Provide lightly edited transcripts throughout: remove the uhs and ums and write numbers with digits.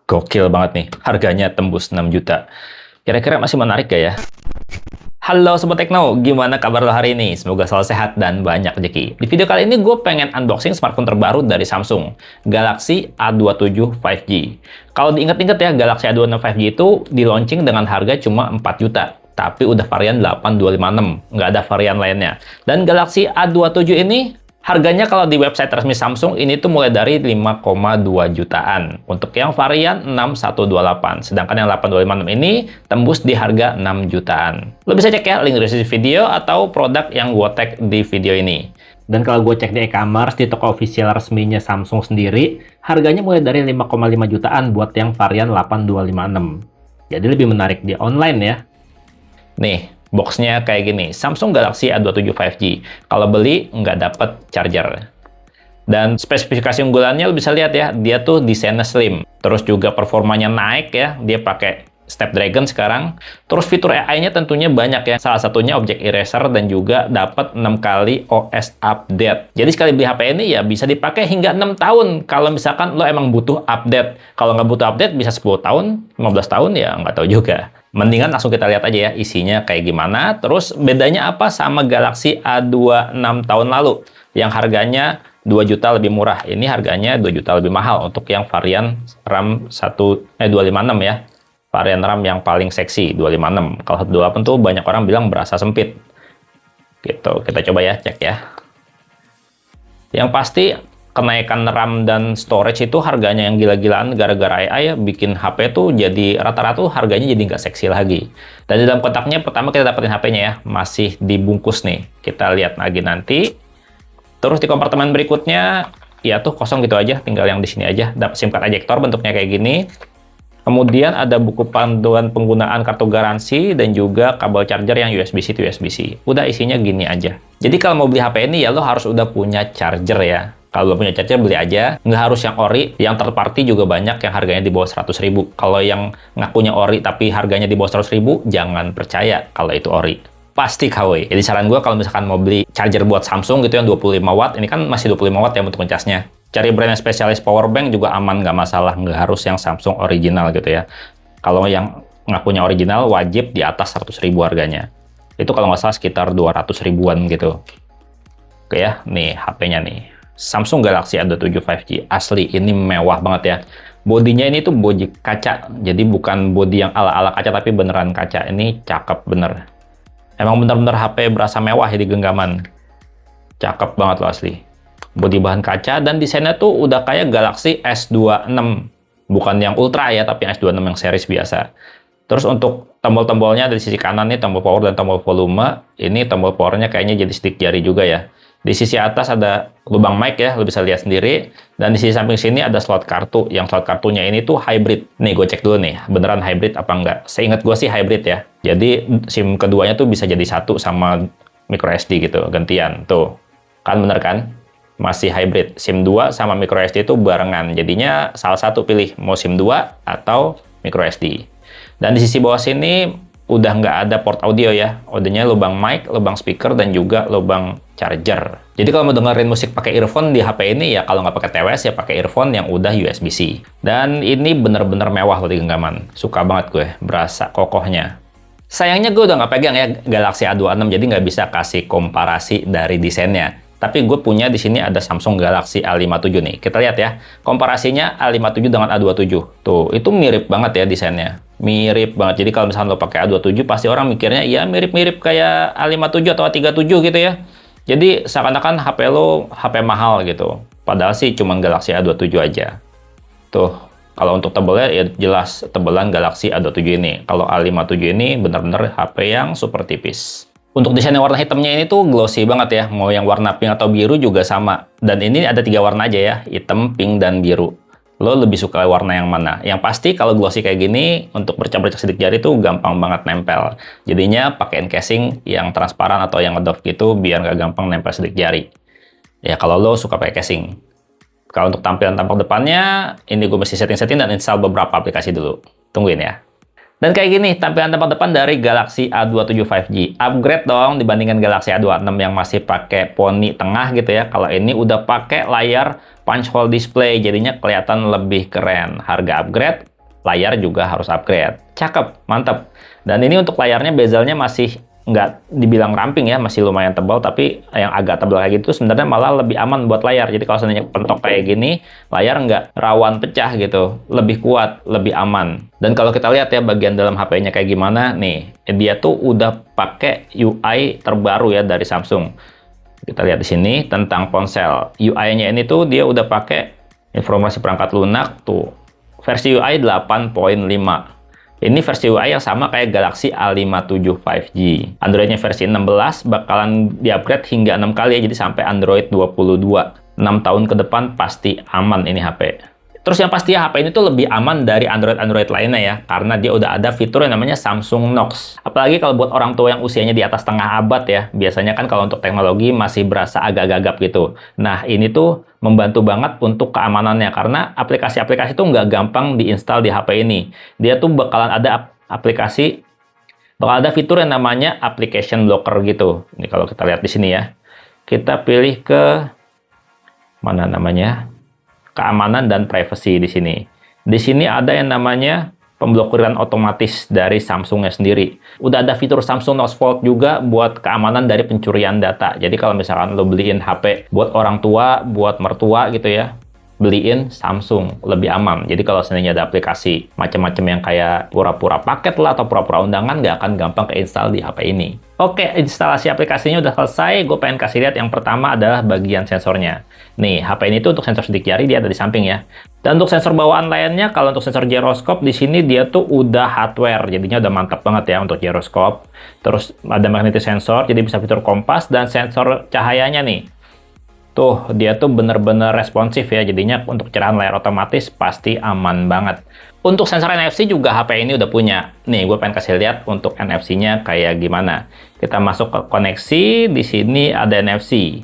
Gokil banget nih, harganya tembus 6 juta. Kira-kira masih menarik gak ya? Halo Sobat Tekno, gimana kabar lo hari ini? Semoga selalu sehat dan banyak rezeki. Di video kali ini gue pengen unboxing smartphone terbaru dari Samsung, Galaxy A27 5G. Kalau diingat-ingat ya, Galaxy A26 5G itu di launching dengan harga cuma 4 juta. Tapi udah varian 8256, nggak ada varian lainnya. Dan Galaxy A27 ini harganya kalau di website resmi Samsung ini tuh mulai dari 5,2 jutaan untuk yang varian 6128. Sedangkan yang 8256 ini tembus di harga 6 jutaan. Lo bisa cek ya link deskripsi video atau produk yang gue tag di video ini. Dan kalau gue cek di e-commerce di toko official resminya Samsung sendiri, harganya mulai dari 5,5 jutaan buat yang varian 8256. Jadi lebih menarik di online ya. Nih, boxnya kayak gini, Samsung Galaxy A27 5G. Kalau beli, nggak dapet charger. Dan spesifikasi unggulannya lo bisa lihat ya, dia tuh desainnya slim. Terus juga performanya naik ya, dia pakai Snapdragon sekarang. Terus fitur AI-nya tentunya banyak ya, salah satunya Object Eraser dan juga dapat 6 kali OS update. Jadi sekali beli HP ini ya bisa dipakai hingga 6 tahun. Kalau misalkan lo emang butuh update. Kalau nggak butuh update bisa 10 tahun, 15 tahun ya nggak tahu juga. Mendingan langsung kita lihat aja ya isinya kayak gimana. Terus bedanya apa sama Galaxy A26 tahun lalu yang harganya 2 juta lebih murah. Ini harganya 2 juta lebih mahal untuk yang varian RAM 256 ya. Varian RAM yang paling seksi 256. Kalau 128 tuh banyak orang bilang berasa sempit. Gitu. Kita coba ya cek ya. Yang pasti kenaikan RAM dan storage itu harganya yang gila-gilaan gara-gara AI ya, bikin HP tuh jadi rata-rata harganya jadi nggak seksi lagi. Dan di dalam kotaknya pertama kita dapetin HP-nya ya, masih dibungkus nih. Kita lihat lagi nanti. Terus di kompartemen berikutnya ya tuh kosong gitu aja, tinggal yang di sini aja. Dapat SIM card ejector bentuknya kayak gini. Kemudian ada buku panduan penggunaan kartu garansi dan juga kabel charger yang USB-C to USB-C. Udah isinya gini aja. Jadi kalau mau beli HP ini ya lo harus udah punya charger ya. Kalau lo punya charger beli aja, nggak harus yang ori, yang third party juga banyak yang harganya di bawah 100.000. Kalau yang ngakunya ori tapi harganya di bawah 100.000, jangan percaya kalau itu ori. Pasti KW. Jadi saran gue kalau misalkan mau beli charger buat Samsung gitu yang 25 watt, ini kan masih 25 watt ya untuk ngecasnya. Cari brand yang spesialis power bank juga aman, nggak masalah, nggak harus yang Samsung original gitu ya. Kalau yang ngakunya original wajib di atas 100.000 harganya. Itu kalau nggak salah sekitar 200 ribuan gitu. Oke ya, nih HP-nya nih. Samsung Galaxy A27 5G asli ini mewah banget ya. Bodinya ini tuh bodi kaca, jadi bukan bodi yang ala-ala kaca tapi beneran kaca. Ini cakep bener. Emang bener-bener HP berasa mewah ya di genggaman. Cakep banget loh asli. Bodi bahan kaca dan desainnya tuh udah kayak Galaxy S26. Bukan yang Ultra ya, tapi yang S26 yang series biasa. Terus untuk tombol-tombolnya dari sisi kanan nih, tombol power dan tombol volume. Ini tombol powernya kayaknya jadi stick jari juga ya. Di sisi atas ada lubang mic ya, lo bisa lihat sendiri. Dan di sisi samping sini ada slot kartu. Yang slot kartunya ini tuh hybrid. Nih, gue cek dulu nih, beneran hybrid apa enggak. Seingat gue sih hybrid ya. Jadi SIM keduanya tuh bisa jadi satu sama microSD gitu, gantian. Tuh, kan bener kan? Masih hybrid. SIM 2 sama microSD itu barengan. Jadinya salah satu pilih, mau SIM 2 atau microSD. Dan di sisi bawah sini udah nggak ada port audio ya. Audionya lubang mic, lubang speaker, dan juga lubang charger. Jadi kalau mau dengerin musik pakai earphone di HP ini ya kalau nggak pakai TWS ya pakai earphone yang udah USB-C. Dan ini bener-bener mewah loh di genggaman. Suka banget gue, berasa kokohnya. Sayangnya gue udah nggak pegang ya Galaxy A26, jadi nggak bisa kasih komparasi dari desainnya. Tapi gue punya di sini ada Samsung Galaxy A57 nih. Kita lihat ya, komparasinya A57 dengan A27. Tuh, itu mirip banget ya desainnya. Mirip banget. Jadi kalau misalnya lo pakai A27, pasti orang mikirnya ya mirip-mirip kayak A57 atau A37 gitu ya. Jadi seakan-akan HP lo HP mahal gitu. Padahal sih cuma Galaxy A27 aja. Tuh, kalau untuk tebelnya ya jelas tebelan Galaxy A27 ini. Kalau A57 ini benar-benar HP yang super tipis. Untuk desain yang warna hitamnya ini tuh glossy banget ya. Mau yang warna pink atau biru juga sama. Dan ini ada 3 warna aja ya. Hitam, pink, dan biru. Lo lebih suka warna yang mana? Yang pasti kalau glossy kayak gini, untuk bercak-bercak sidik jari tuh gampang banget nempel. Jadinya pakein casing yang transparan atau yang ngedoff gitu biar nggak gampang nempel sidik jari. Ya kalau lo suka pakai casing. Kalau untuk tampilan tampak depannya, ini gue mesti setting-setting dan install beberapa aplikasi dulu. Tungguin ya. Dan kayak gini tampilan tampak depan dari Galaxy A27 5G. Upgrade dong dibandingkan Galaxy A26 yang masih pakai poni tengah gitu ya. Kalau ini udah pakai layar punch hole display, jadinya kelihatan lebih keren. Harga upgrade, layar juga harus upgrade. Cakep, mantap. Dan ini untuk layarnya bezelnya masih nggak dibilang ramping ya, masih lumayan tebal, tapi yang agak tebal kayak gitu sebenarnya malah lebih aman buat layar. Jadi kalau seandainya pentok kayak gini, layar nggak rawan pecah gitu, lebih kuat, lebih aman. Dan kalau kita lihat ya bagian dalam HP-nya kayak gimana, nih dia tuh udah pakai UI terbaru ya dari Samsung. Kita lihat di sini tentang ponsel. UI-nya ini tuh dia udah pakai informasi perangkat lunak tuh. Versi UI 8.5. Ini versi UI yang sama kayak Galaxy A57 5G. Android-nya versi 16 bakalan di-upgrade hingga 6 kali ya, jadi sampai Android 22. 6 tahun ke depan pasti aman ini HP. Terus yang pasti ya, HP ini tuh lebih aman dari Android lainnya ya, karena dia udah ada fitur yang namanya Samsung Knox. Apalagi kalau buat orang tua yang usianya di atas setengah abad ya, biasanya kan kalau untuk teknologi masih berasa agak gagap gitu. Nah, ini tuh membantu banget untuk keamanannya, karena aplikasi-aplikasi tuh nggak gampang diinstal di HP ini. Dia tuh bakalan ada bakal ada fitur yang namanya application blocker gitu. Ini kalau kita lihat di sini ya. Kita pilih ke mana namanya? Keamanan dan privacy di sini. Di sini ada yang namanya pemblokiran otomatis dari Samsungnya sendiri. Udah ada fitur Samsung Knox Vault juga buat keamanan dari pencurian data. Jadi kalau misalkan lo beliin HP buat orang tua, buat mertua gitu ya, beliin Samsung, lebih aman. Jadi kalau seandainya ada aplikasi macam-macam yang kayak pura-pura paket lah atau pura-pura undangan, nggak akan gampang keinstall di HP ini. Oke, instalasi aplikasinya udah selesai. Gue pengen kasih lihat yang pertama adalah bagian sensornya. Nih, HP ini tuh untuk sensor sidik jari dia ada di samping ya. Dan untuk sensor bawaan lainnya, kalau untuk sensor gyroscope di sini dia tuh udah hardware, jadinya udah mantap banget ya untuk gyroscope. Terus ada magnetic sensor, jadi bisa fitur kompas, dan sensor cahayanya nih. Tuh, dia tuh bener-bener responsif ya, jadinya untuk cerahan layar otomatis pasti aman banget. Untuk sensor NFC juga HP ini udah punya. Nih, gue pengen kasih lihat untuk NFC-nya kayak gimana. Kita masuk ke koneksi, di sini ada NFC.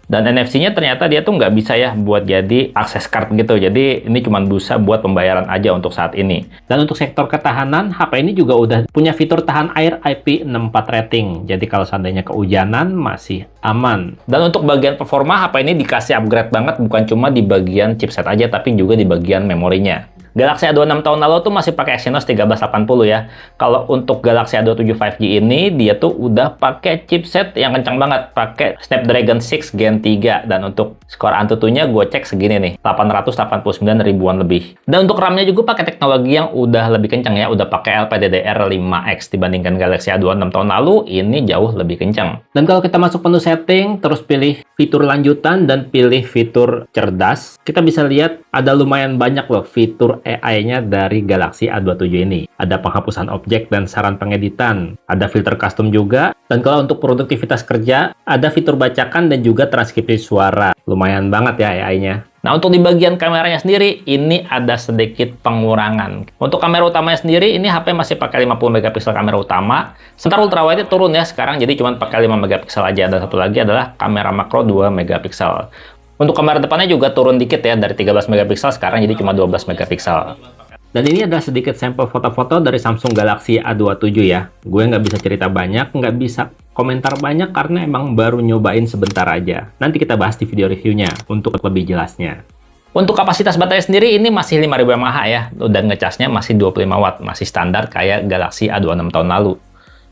Dan NFC-nya ternyata dia tuh nggak bisa ya buat jadi akses card gitu. Jadi ini cuma bisa buat pembayaran aja untuk saat ini. Dan untuk sektor ketahanan, HP ini juga udah punya fitur tahan air IP64 rating. Jadi kalau seandainya kehujanan masih aman. Dan untuk bagian performa, HP ini dikasih upgrade banget, bukan cuma di bagian chipset aja, tapi juga di bagian memorinya. Galaxy A26 tahun lalu tuh masih pakai Exynos 1380 ya. Kalau untuk Galaxy A27 5G ini, dia tuh udah pakai chipset yang kencang banget, pakai Snapdragon 6 Gen 3. Dan untuk skor Antutunya gue cek segini nih, 889 ribuan lebih. Dan untuk RAM-nya juga pakai teknologi yang udah lebih kencang ya, udah pakai LPDDR5X dibandingkan Galaxy A26 tahun lalu, ini jauh lebih kencang. Dan kalau kita masuk menu setting, terus pilih fitur lanjutan dan pilih fitur cerdas, kita bisa lihat ada lumayan banyak loh fitur AI-nya dari Galaxy A27 ini. Ada penghapusan objek dan saran pengeditan, ada filter custom juga, dan kalau untuk produktivitas kerja, ada fitur bacakan dan juga transkripsi suara. Lumayan banget ya AI-nya. Nah, untuk di bagian kameranya sendiri, ini ada sedikit pengurangan. Untuk kamera utamanya sendiri, ini HP masih pakai 50 megapiksel kamera utama. Sebentar ultrawide turun ya sekarang, jadi cuma pakai 5 megapiksel aja. Dan satu lagi adalah kamera makro 2 megapiksel. Untuk kamera depannya juga turun dikit ya, dari 13 megapiksel sekarang jadi cuma 12 megapiksel. Dan ini adalah sedikit sampel foto-foto dari Samsung Galaxy A27 ya. Gue nggak bisa cerita banyak, nggak bisa komentar banyak karena emang baru nyobain sebentar aja. Nanti kita bahas di video reviewnya untuk lebih jelasnya. Untuk kapasitas baterai sendiri ini masih 5000 mAh ya, dan ngecasnya masih 25 watt, masih standar kayak Galaxy A26 tahun lalu.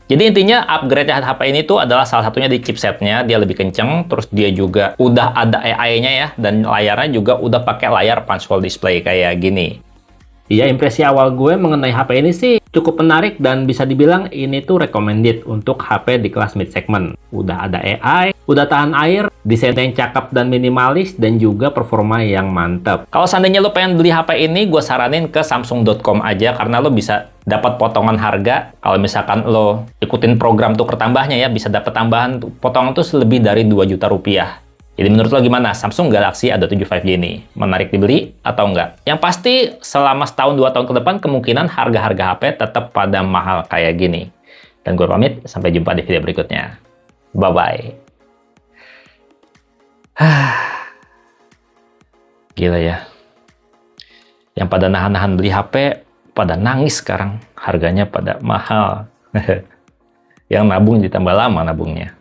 Jadi intinya upgrade HP ini tuh adalah salah satunya di chipsetnya, dia lebih kenceng, terus dia juga udah ada AI-nya ya, dan layarnya juga udah pakai layar punch hole display kayak gini. Iya, impresi awal gue mengenai HP ini sih cukup menarik dan bisa dibilang ini tuh recommended untuk HP di kelas mid segment. Udah ada AI, udah tahan air, desainnya yang cakep dan minimalis, dan juga performa yang mantap. Kalau seandainya lo pengen beli HP ini, gue saranin ke Samsung.com aja karena lo bisa dapat potongan harga. Kalau misalkan lo ikutin program tuker tambahnya ya, bisa dapat tambahan potongan tuh lebih dari 2 juta rupiah. Jadi menurut lo gimana Samsung Galaxy A27 5G ini? Menarik dibeli atau enggak? Yang pasti selama setahun 2 tahun ke depan kemungkinan harga-harga HP tetap pada mahal kayak gini. Dan gue pamit, sampai jumpa di video berikutnya. Bye-bye. Gila ya. Yang pada nahan-nahan beli HP, pada nangis sekarang. Harganya pada mahal. Yang nabung ditambah lama nabungnya.